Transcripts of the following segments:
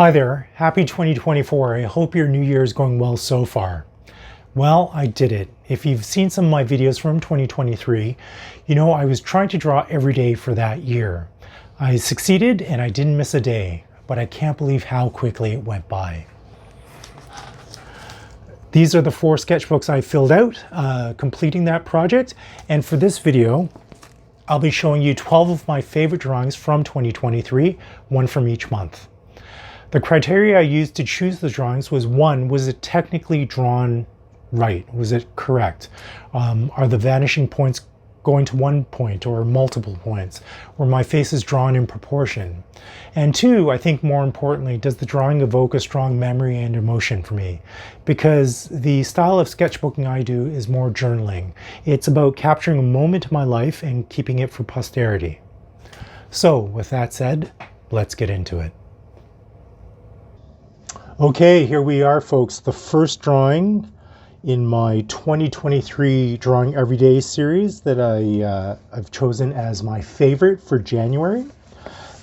Hi there, happy 2024. I hope your new year is going well so far. Well, I did it. If you've seen some of my videos from 2023, you know I was trying to draw every day for that year. I succeeded and I didn't miss a day, but I can't believe how quickly it went by. These are the 4 sketchbooks I filled out, completing that project. And for this video, I'll be showing you 12 of my favorite drawings from 2023, one from each month. The criteria I used to choose the drawings was: 1, was it technically drawn right? Was it correct? Are the vanishing points going to one point or multiple points? Were my faces drawn in proportion? And 2, I think more importantly, does the drawing evoke a strong memory and emotion for me? Because the style of sketchbooking I do is more journaling. It's about capturing a moment in my life and keeping it for posterity. So with that said, let's get into it. Okay, here we are, folks. The first drawing in my 2023 Drawing Everyday series that I've chosen as my favorite for January.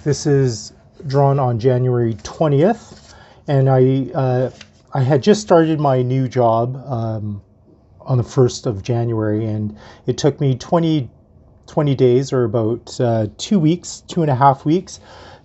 This is drawn on January 20th, and I had just started my new job on the 1st of January, and it took me 20 days, or about 2.5 weeks,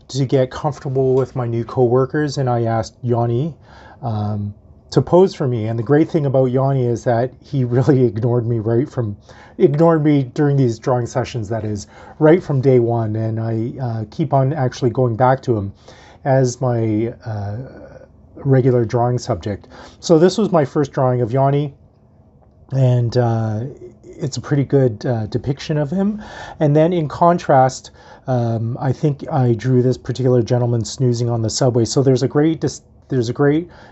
to get comfortable with my new co-workers, and I asked Yanni to pose for me. And the great thing about Yanni is that he really ignored me during these drawing sessions, that is, right from day one, and I keep on actually going back to him as my regular drawing subject. So this was my first drawing of Yanni, and it's a pretty good depiction of him. And then in contrast, I think I drew this particular gentleman snoozing on the subway. So there's a great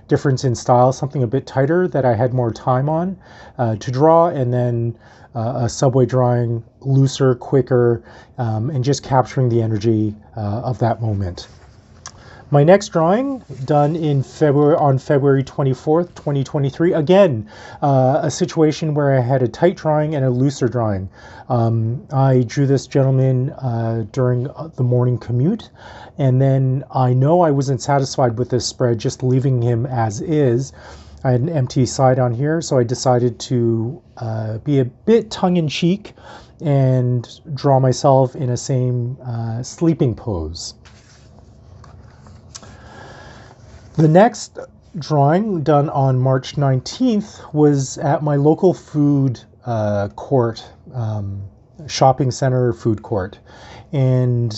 difference in style, something a bit tighter that I had more time on to draw, and then a subway drawing, looser, quicker, and just capturing the energy of that moment. My next drawing, done on February 24th, 2023. Again, a situation where I had a tight drawing and a looser drawing. I drew this gentleman during the morning commute, and then I know I wasn't satisfied with this spread, just leaving him as is. I had an empty side on here, so I decided to be a bit tongue-in-cheek and draw myself in a same sleeping pose. The next drawing, done on March 19th, was at my local food court, shopping center food court. And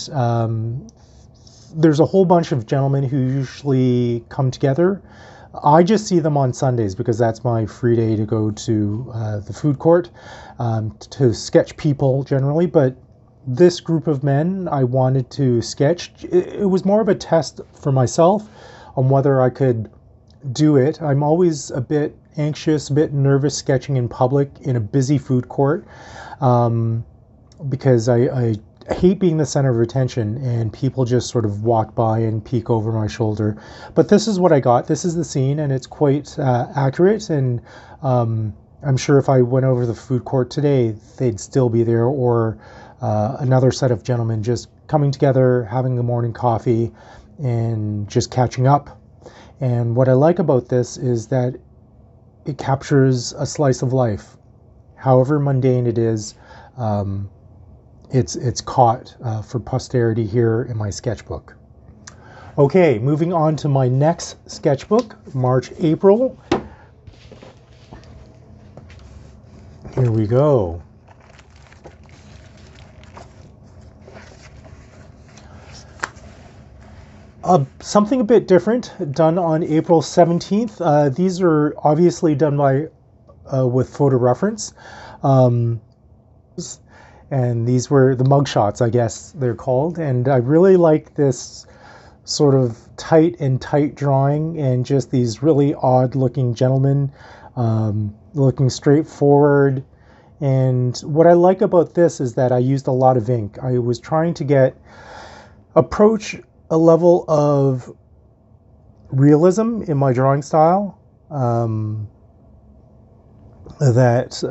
there's a whole bunch of gentlemen who usually come together. I just see them on Sundays because that's my free day to go to the food court to sketch people generally. But this group of men I wanted to sketch. It was more of a test for myself on whether I could do it. I'm always a bit anxious, a bit nervous sketching in public in a busy food court, because I hate being the center of attention and people just sort of walk by and peek over my shoulder. But this is what I got. This is the scene, and it's quite accurate, and I'm sure if I went over the food court today, they'd still be there, or another set of gentlemen just coming together, having a morning coffee, and just catching up. And what I like about this is that it captures a slice of life. However mundane it is, it's caught for posterity here in my sketchbook. Okay, moving on to my next sketchbook, March-April. Here we go. Something a bit different, done on April 17th. These are obviously done with photo reference. And these were the mugshots, I guess they're called. And I really like this sort of tight drawing, and just these really odd looking gentlemen looking straight forward. And what I like about this is that I used a lot of ink. I was trying to approach a level of realism in my drawing style that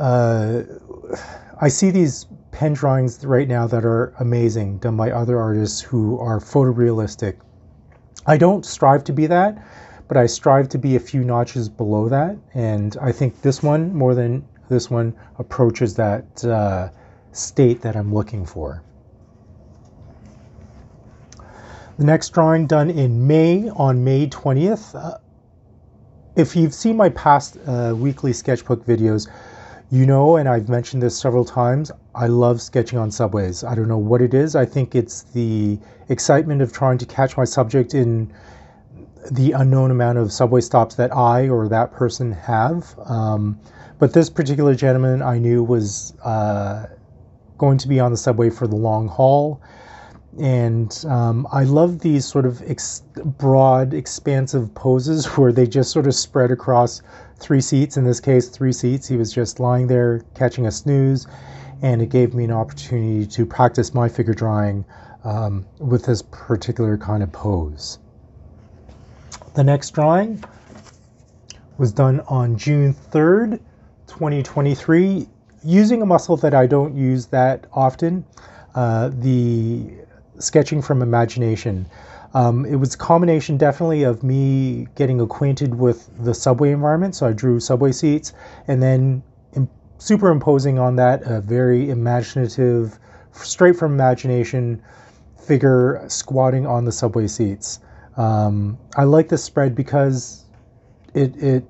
I see these pen drawings right now that are amazing, done by other artists who are photorealistic. I don't strive to be that, but I strive to be a few notches below that. And I think this one, more than this one, approaches that state that I'm looking for. The next drawing done in May, on May 20th. If you've seen my past weekly sketchbook videos, you know, and I've mentioned this several times, I love sketching on subways. I don't know what it is. I think it's the excitement of trying to catch my subject in the unknown amount of subway stops that I or that person have. But this particular gentleman I knew was going to be on the subway for the long haul. And I love these sort of broad, expansive poses where they just sort of spread across 3 seats. In this case, 3 seats. He was just lying there catching a snooze, and it gave me an opportunity to practice my figure drawing with this particular kind of pose. The next drawing was done on June 3rd, 2023, using a muscle that I don't use that often, the sketching from imagination. It was a combination definitely of me getting acquainted with the subway environment, so I drew subway seats, and then superimposing on that a very imaginative, straight from imagination figure squatting on the subway seats. I like this spread because it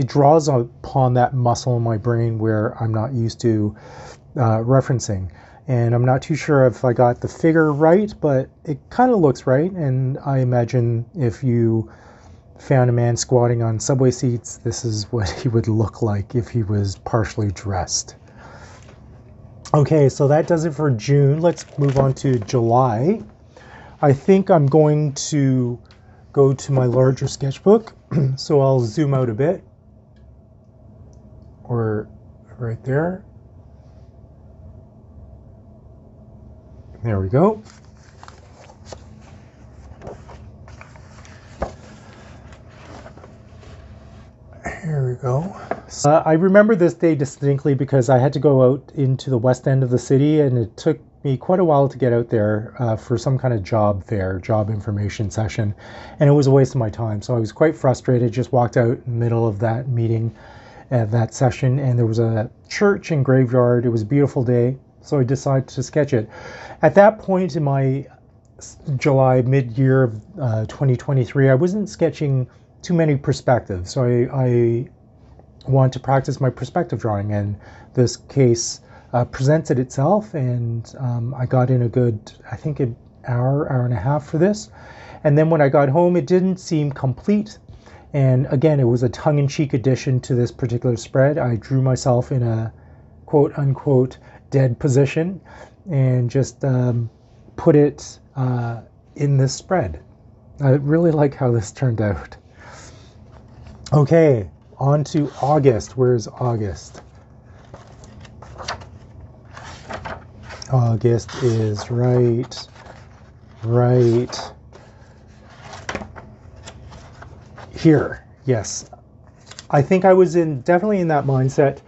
draws upon that muscle in my brain where I'm not used to referencing. And I'm not too sure if I got the figure right, but it kind of looks right. And I imagine if you found a man squatting on subway seats, this is what he would look like if he was partially dressed. Okay, so that does it for June. Let's move on to July. I think I'm going to go to my larger sketchbook. So I'll zoom out a bit. Or right there. There we go. Here we go. I remember this day distinctly because I had to go out into the west end of the city, and it took me quite a while to get out there for some kind of job fair, job information session, and it was a waste of my time. So I was quite frustrated, just walked out in the middle of that meeting, that session, and there was a church and graveyard. It was a beautiful day, so I decided to sketch it. At that point in my July, mid-year of 2023, I wasn't sketching too many perspectives. So I want to practice my perspective drawing, and this case presented itself, and I got in a good, I think, an hour and a half for this. And then when I got home, it didn't seem complete. And again, it was a tongue-in-cheek addition to this particular spread. I drew myself in a quote-unquote dead position and just put it in this spread. I really like how this turned out. Okay, on to August. Where's August? August is right here. Yes, I think I was definitely in that mindset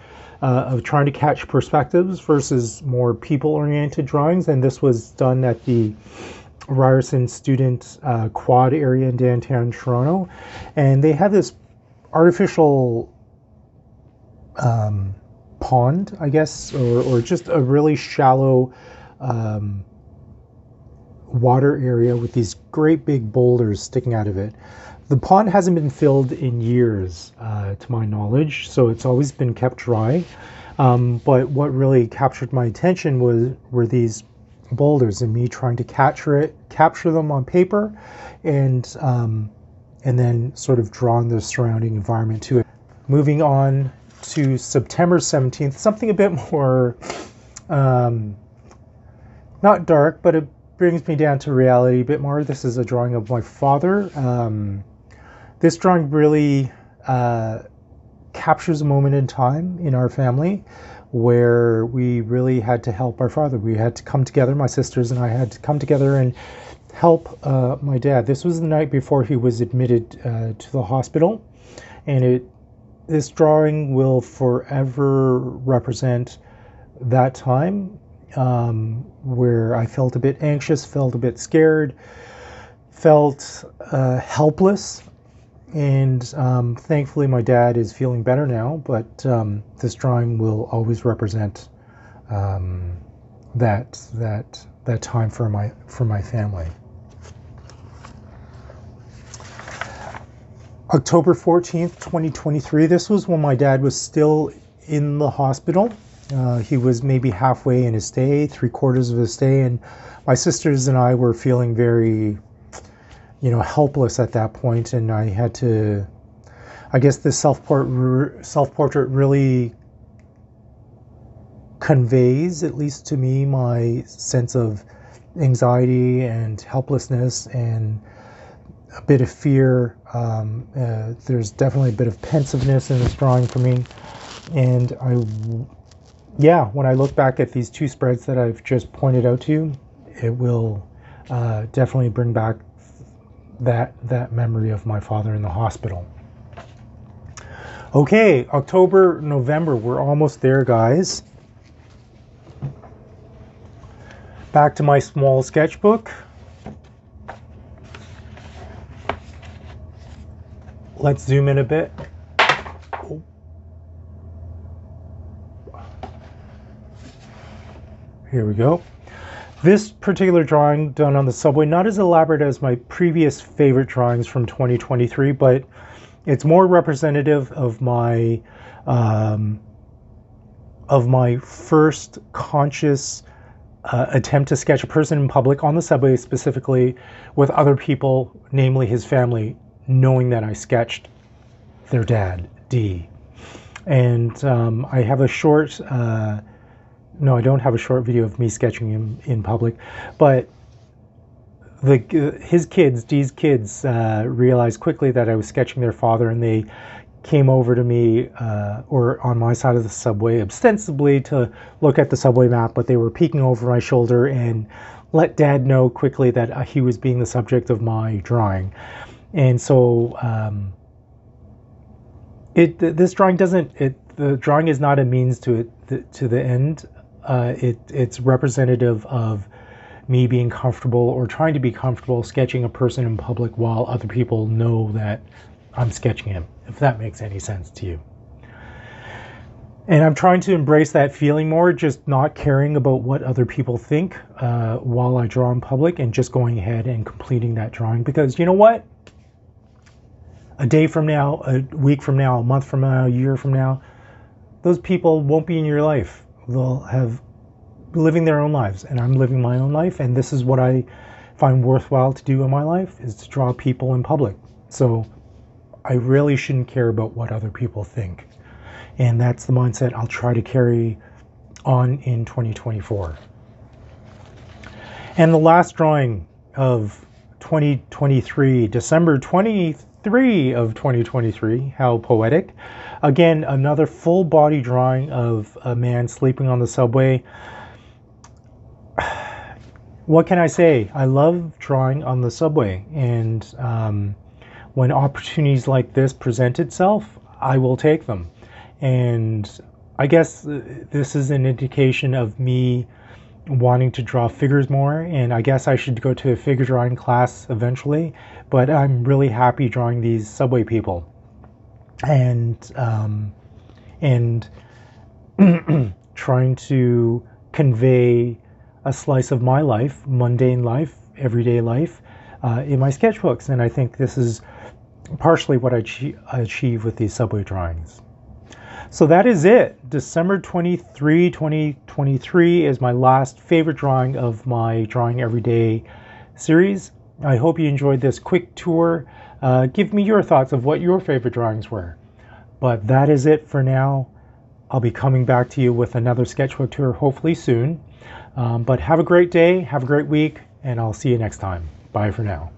of trying to catch perspectives versus more people-oriented drawings, and this was done at the Ryerson Student Quad area in downtown Toronto, and they have this artificial pond, I guess, or just a really shallow water area with these great big boulders sticking out of it. The pond hasn't been filled in years, to my knowledge, so it's always been kept dry. But what really captured my attention were these boulders, and me trying to capture them on paper, and then sort of drawing the surrounding environment to it. Moving on to September 17th, something a bit more, not dark, but it brings me down to reality a bit more. This is a drawing of my father. This drawing really captures a moment in time in our family where we really had to help our father. We had to come together, my sisters and I had to come together and help my dad. This was the night before he was admitted to the hospital, and this drawing will forever represent that time where I felt a bit anxious, felt a bit scared, felt helpless. And thankfully my dad is feeling better now, but this drawing will always represent that time for my family. October 14th, 2023. This was when my dad was still in the hospital. He was maybe halfway in his stay, 3/4 of his stay, and my sisters and I were feeling very, helpless at that point. And I had to, I guess this self-portrait really conveys, at least to me, my sense of anxiety and helplessness and a bit of fear. There's definitely a bit of pensiveness in this drawing for me. And when I look back at these two spreads that I've just pointed out to you, it will definitely bring back that memory of my father in the hospital. Okay, October, November, we're almost there, guys. Back to my small sketchbook. Let's zoom in a bit. Here we go. This particular drawing done on the subway, not as elaborate as my previous favorite drawings from 2023, but it's more representative of my first conscious attempt to sketch a person in public on the subway, specifically with other people, namely his family, knowing that I sketched their dad, D. And I have a short, no, I don't have a short video of me sketching him in public, but his kids, D's kids, realized quickly that I was sketching their father, and they came over to me, or on my side of the subway, ostensibly to look at the subway map, but they were peeking over my shoulder and let Dad know quickly that he was being the subject of my drawing. And so this drawing the drawing is not a means to the end. It's representative of me being comfortable, or trying to be comfortable, sketching a person in public while other people know that I'm sketching him, if that makes any sense to you. And I'm trying to embrace that feeling more, just not caring about what other people think while I draw in public, and just going ahead and completing that drawing. Because you know what? A day from now, a week from now, a month from now, a year from now, those people won't be in your life. They'll have living their own lives, and I'm living my own life, and this is what I find worthwhile to do in my life, is to draw people in public. So I really shouldn't care about what other people think. And that's the mindset I'll try to carry on in 2024. And the last drawing of 2023, December 23 of 2023, how poetic. Again, another full body drawing of a man sleeping on the subway. What can I say? I love drawing on the subway, and when opportunities like this present itself, I will take them. And I guess this is an indication of me wanting to draw figures more, and I guess I should go to a figure drawing class eventually, but I'm really happy drawing these subway people. And trying to convey a slice of my life, mundane life, everyday life, in my sketchbooks. And I think this is partially what I achieve with these subway drawings. So that is it. December 23, 2023 is my last favorite drawing of my Drawing Everyday series. I hope you enjoyed this quick tour. Give me your thoughts of what your favorite drawings were. But that is it for now. I'll be coming back to you with another sketchbook tour hopefully soon. But have a great day, have a great week, and I'll see you next time. Bye for now.